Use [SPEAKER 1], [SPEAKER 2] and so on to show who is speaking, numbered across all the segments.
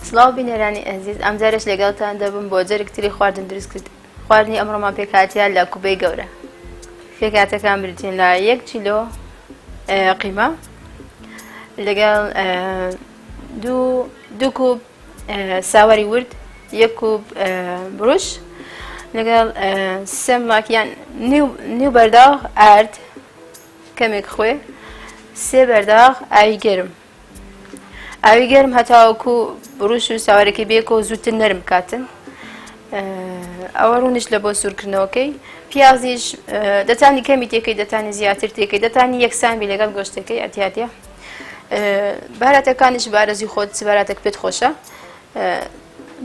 [SPEAKER 1] سڵاو بینێرانی ئەزیز ئەم جارش لەگەڵتان دەبم بۆ جەرگتری خواردن دروست کرد خواردنی ئەمڕۆمان پێکهاتیان لە کوبەی گەورە پێکهاتەکان بردین لە 1 کیلۆ قیمە لەگەڵ 2 کوب ساوەری ورد 1 کوب بروش لەگەڵ 3 ماکیان نیو بەرداغ ئارد کەمێک خوێ 3 بەرداغ ئاوی گەرم ئاوی گەرم هەتاوەکو بروش و ساوەرێکی بێکەوە زووتر نەرم کاتن ئەوە ڕوونش لە بۆ سوورکردنەوەکەی پیازیش دەتانی کەمی تێکەی دەتانی زیاتر تێکەی دەتانی یەکسان بی لەگەڵ گۆشتەکەی ئەتیاتە باراتەکانیش بارەزی خۆت باراتێک پێت خۆشە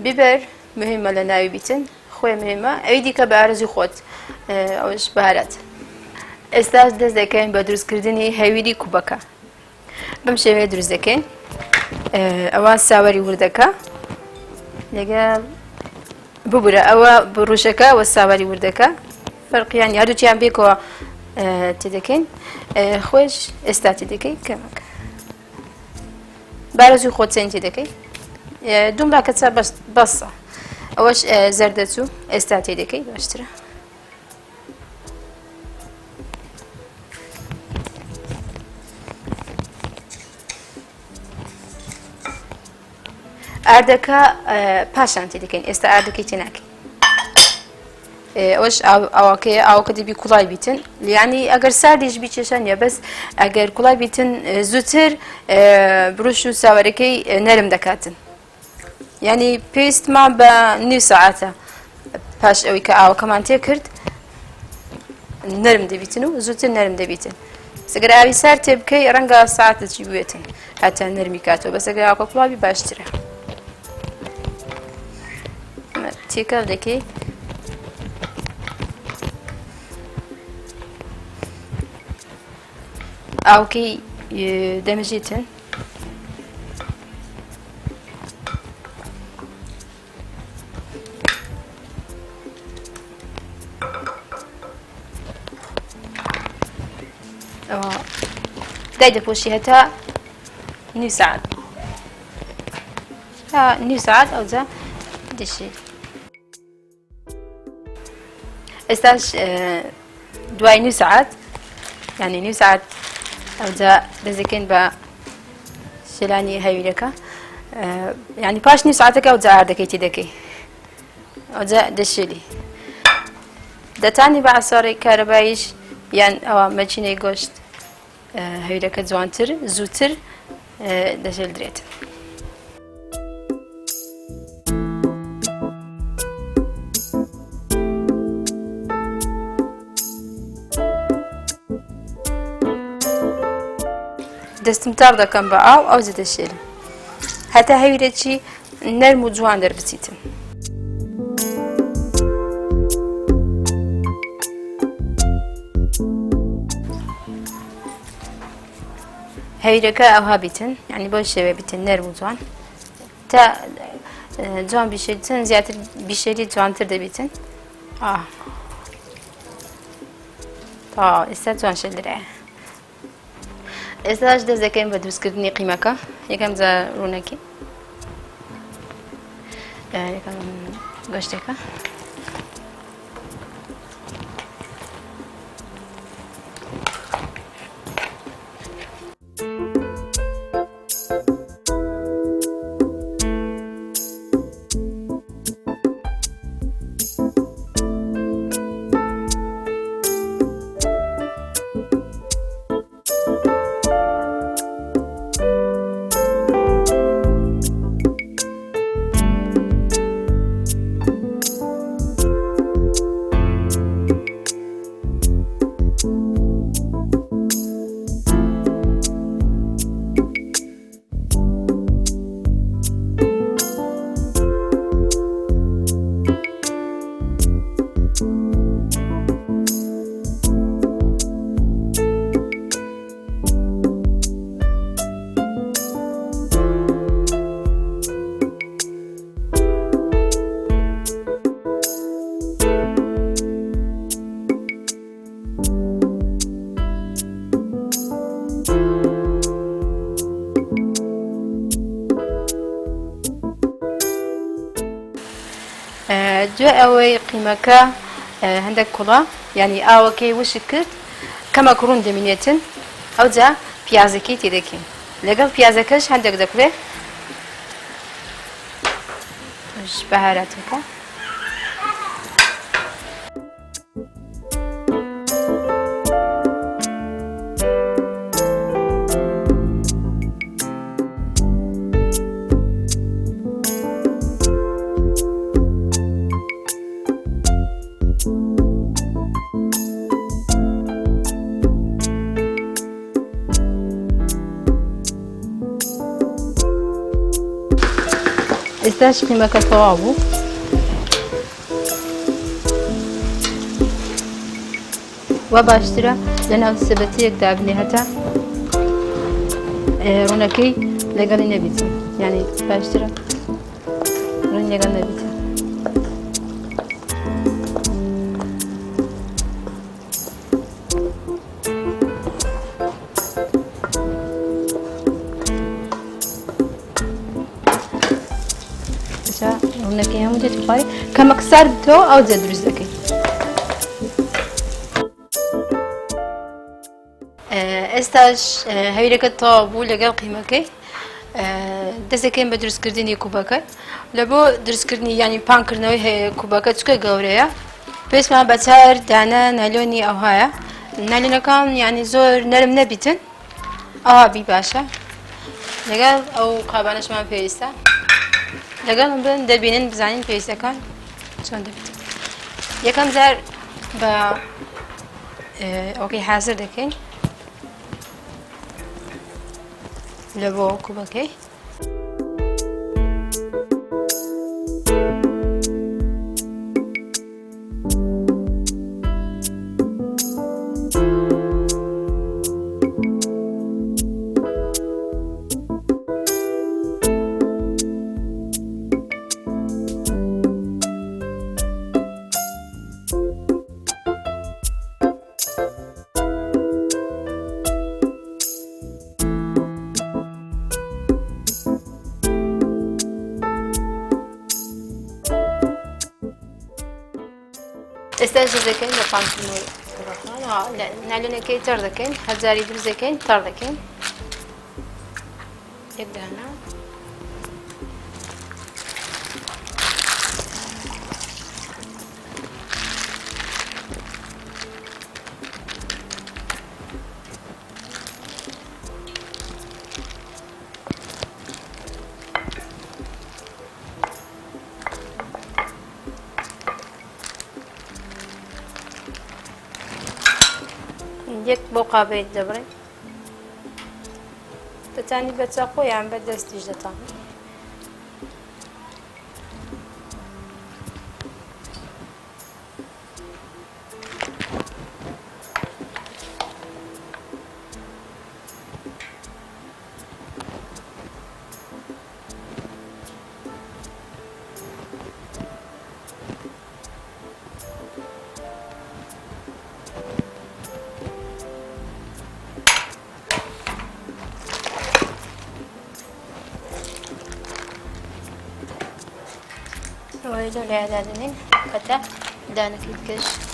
[SPEAKER 1] بیبەر مهمە لە ناوی بیتن خۆی مهمە ئەوی دیکە بارەزی خۆت ئەوش بارات ئێستاش دەست دەکەین بە دروستکردنی هەویری کوبەکە بەم شێوەیە دروست دەکەین ئەوە ساوەری وردەکە لەگەڵ ببورە ئەوە بڕوشەکە وە ساوەری وردەکە فەرقیان هەردووچیان بێکەوە تێدەکەین خۆش ئێستا تێدەکەی کەمەکە بارەزوی خۆت چەند تێدەکەی دومڕاکە چا بەسە ئەوەش زەردەچوو ئێستا تێدەکەی باشترە ئاردەکە پاشان تێدەکەین ئێستا ئاردەکەی تێناکەین ئەوەش ئەوەکەیە ئاوکە دەبی کوڵای بیتن یعنی ئەگەر ساردیش بیچێشە نیە بەس ئەگەر کوڵای بیتن زووتر بروش و ساوەرەکەی نەرم دەکاتن یعنی پێویستمان بە نیو سەعاتە پاش ئەوەی کە ئاوەکەمان تێ کرد نەرم دەبیتن و زووتر نەرم دەبیتن سەگەر ئاوی سارد تێ بکەی ڕەنگە ساعتێکی بوێتن هاتە نەرمی کاتەوە بەس ئەگەر ئاوکە کوڵاوی باشترە تێکە دەکەی ئاوکەی دەمەژێتن ئەوە دای دەپۆشی هەتا نیو ساعت تا نیو ساعت ئەوجا دەشێ ئێستاش دوای نیو ساعت یعنی نیو ساعت ئەوجا دەزەکەین بە شێلانی هەویرەکە یعنی پاش نیو ساعتەکە ئەوجا ئاردەکەی تێدەکەی ئەوجا دەشێلی دەتانی بە عەساڕی کارەباییش یان ئەوە مەچینەی گۆشت هەویرەکە جوانتر زووتر دەژێڵدرێت دەستم تاڕ دەکەم بە ئاو ئەوجا دەشێلم هەتا هەویرەکی نەرم و جوان دەربچیتن هەویرەکە ئەوها بیتن یعنی بۆ شێوێ بیتن نەرم و جوان تا جوان بیشێتن زیاتر بیشێری جوانتر دەبیتن تا ئێستا جوان شێلدرایە ئێستاش دەست دەکەین بە دروستکردنی قیمەکە یەکەم جار ڕوونەکەی یەکەم گۆشتەکە جو أوي قيمة عندك كلا يعني أوكي وش كت كما كرون دمينيتن أو جا بيازكي تدكين لقل بيازكش عندك دكله مش بهاراتك استاش قيمة كتوابو وباشترا لأنها سبتيك تابني هتا رونكي لقال نبيتي يعني باشترا رون لقال نبيتي رونكي هم تتقاري كما كسرتو أو زاد رزقي استاش هيرك الطابو لقال قيمكي دەستەکەم بە دروستکردنی کوبەکە لە بۆ دروستکردنی ینی پانکردنەوەی هەیە کوبەکە چکە گەورەیە پێویستمان بە چار دانە نایلۆنی ئەوهایە نایلۆنەکان ینی زۆر نەرم نەبیتن ئەوها بی باشە لەگەڵ ئەو قابانەشمان پێویستە لەگەڵ بن دەبینن بزانین پێویستەکان چۆن دەبێت یەکەم جار بە ئەوکەی حازر دەکەین لە بۆ کوبەکەی ئێستا ژ دەکەین بە پانکردنەوەی کوبەکان نایلۆنەکەی تەڕ دەکەین هەرجاری دروست دەکەین تەڕ دەکەین یەک دانە یەک بۆ قابەیەک دەبڕین دەتانی بە چاقۆ یان بە دەستیش دەتانی ويدو لعدادين كتا دانك يتكش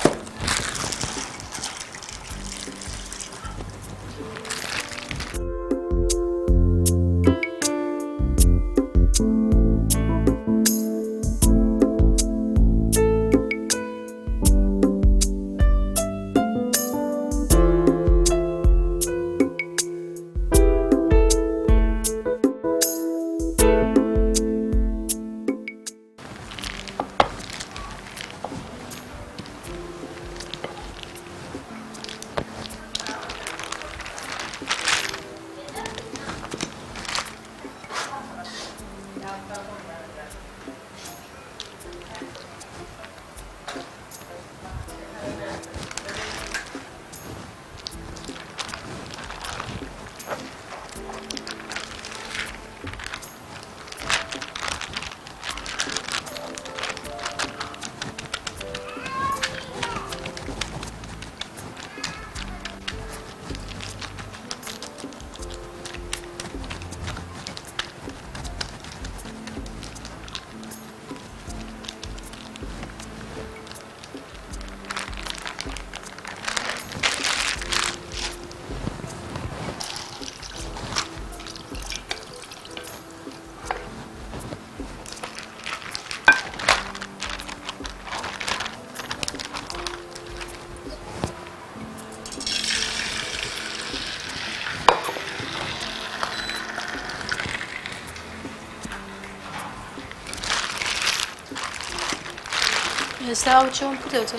[SPEAKER 1] ساو چون بتوتو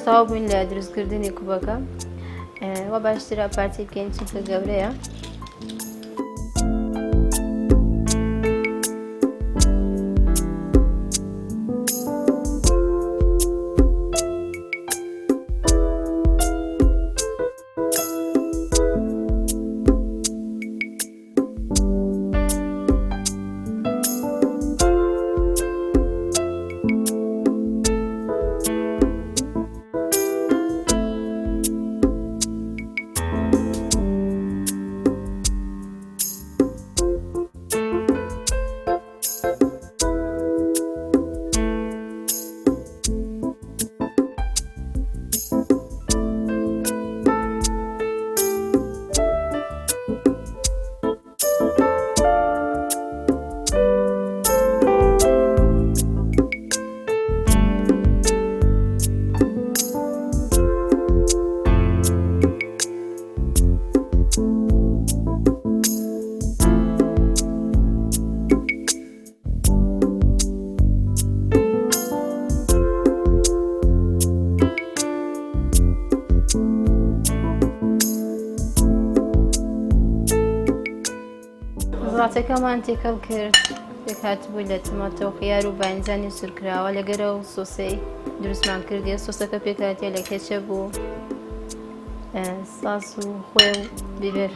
[SPEAKER 1] صابون لدروستکردنی کوبکە و باشترە پارتی بکەین چونکە گەورەیە. سەڵاتەکەمان تێکەڵ کرد یەک هاتبووی لە تماتۆ و خیار و بانجانی سورکراوە لەگەرە و سۆسەی دروستمان کردی سۆسەکە پێکاتێ لە کێچە بوو ساس و خوێ و بیبەر